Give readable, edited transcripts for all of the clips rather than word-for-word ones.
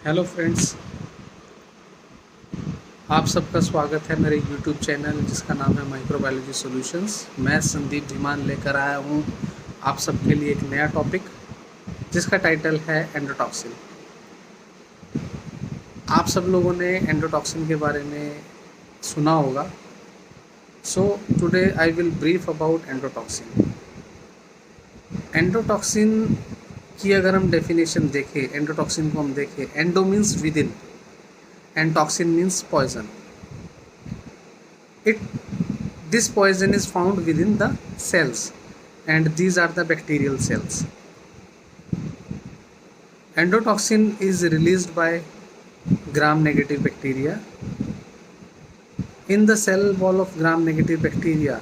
Hello friends, आप सबका स्वागत है मेरे यूट्यूब चैनल जिसका नाम है माइक्रोबायोलॉजी सॉल्यूशंस। मैं संदीप धीमान लेकर आया हूँ आप सबके लिए एक नया टॉपिक जिसका टाइटल है एंडोटॉक्सिन। आप सब लोगों ने एंडोटॉक्सिन के बारे में सुना होगा। So today I will brief about endotoxin. Endotoxin की अगर हम डेफिनेशन देखें, एंडोटॉक्सिन को हम देखें, endo means with in and toxin means poison. This poison is found within the cells and these are the bacterial cells. Endotoxin is released by gram negative bacteria. In the cell wall of gram negative bacteria,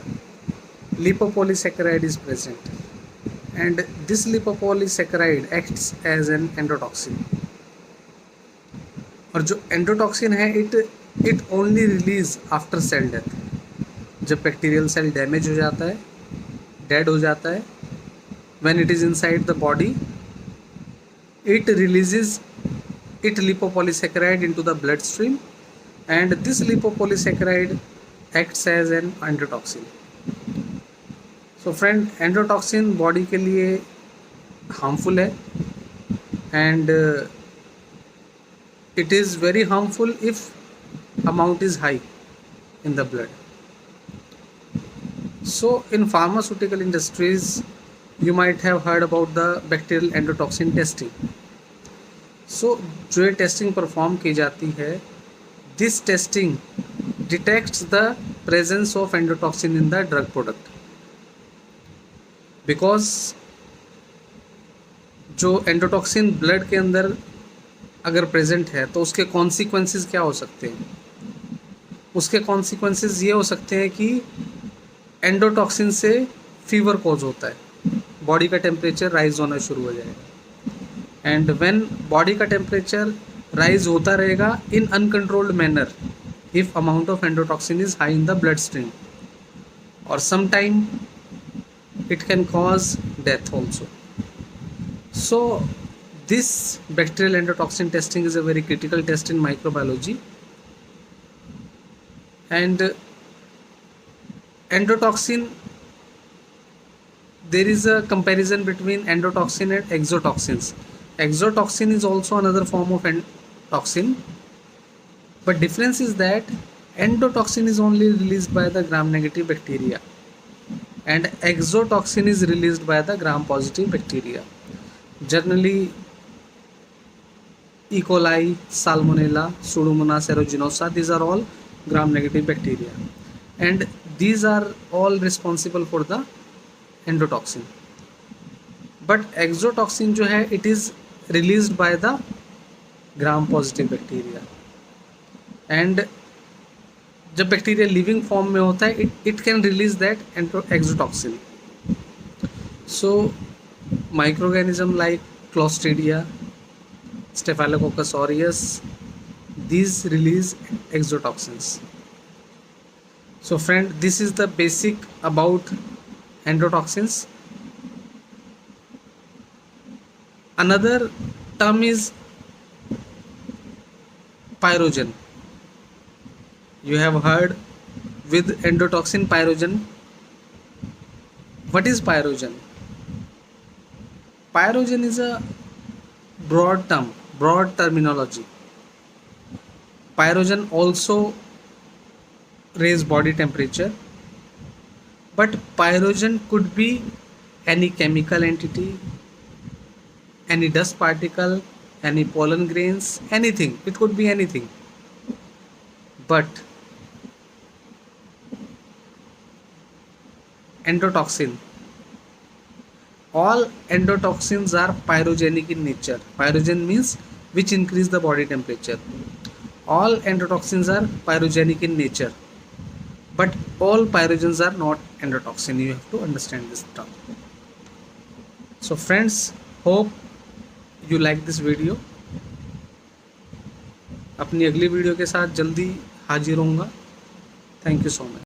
lipopolysaccharide is present and this lipopolysaccharide acts as an endotoxin. और जो endotoxin है it only release after cell death. जब bacterial cell damage हो जाता है, dead हो जाता है, when it is inside the body it releases it lipopolysaccharide into the blood stream and this lipopolysaccharide acts as an endotoxin. So friend, endotoxin body के लिए harmful है and it is very harmful if amount is high in the blood. So in pharmaceutical industries you might have heard about the bacterial endotoxin testing. So जो ये testing perform की जाती है, this testing detects the presence of endotoxin in the drug product because जो endotoxin blood के अंदर अगर present है तो उसके कॉन्सिक्वेंसेस क्या हो सकते हैं। उसके कॉन्सिक्वेंसेस ये हो सकते हैं कि एंडोटॉक्सिन से फीवर कॉज होता है, बॉडी का टेम्परेचर राइज होना शुरू हो जाएगा एंड व्हेन बॉडी का टेम्परेचर राइज होता रहेगा in uncontrolled manner if amount of endotoxin is high in the blood stream और some time it can cause death also. So this bacterial endotoxin testing is a very critical test in microbiology and endotoxin, there is a comparison between endotoxin and exotoxins. Exotoxin is also another form of toxin, but difference is that endotoxin is only released by the gram negative bacteria and exotoxin is released by the gram positive bacteria. Generally E. coli, Salmonella, Pseudomonas aeruginosa, these are all gram-negative bacteria and these are all responsible for the endotoxin. But exotoxin जो है it is released by the gram-positive bacteria and जब bacteria living form में होता है it can release that exotoxin. So microorganism like Clostridia, Staphylococcus aureus, these release exotoxins. So friend, this is the basic about endotoxins. Another term is pyrogen. You have heard with endotoxin pyrogen. What is pyrogen? Pyrogen is a broad term, broad terminology. Pyrogen also raise body temperature, but pyrogen could be any chemical entity, any dust particle, any pollen grains, anything. It could be anything. But endotoxin, all endotoxins are pyrogenic in nature. Pyrogen means which increase the body temperature. All endotoxins are pyrogenic in nature, but all pyrogens are not endotoxin. You have to understand this term. So friends, hope you like this video. अपनी अगली video के साथ जल्दी हाजिर होऊंगा। Thank you so much.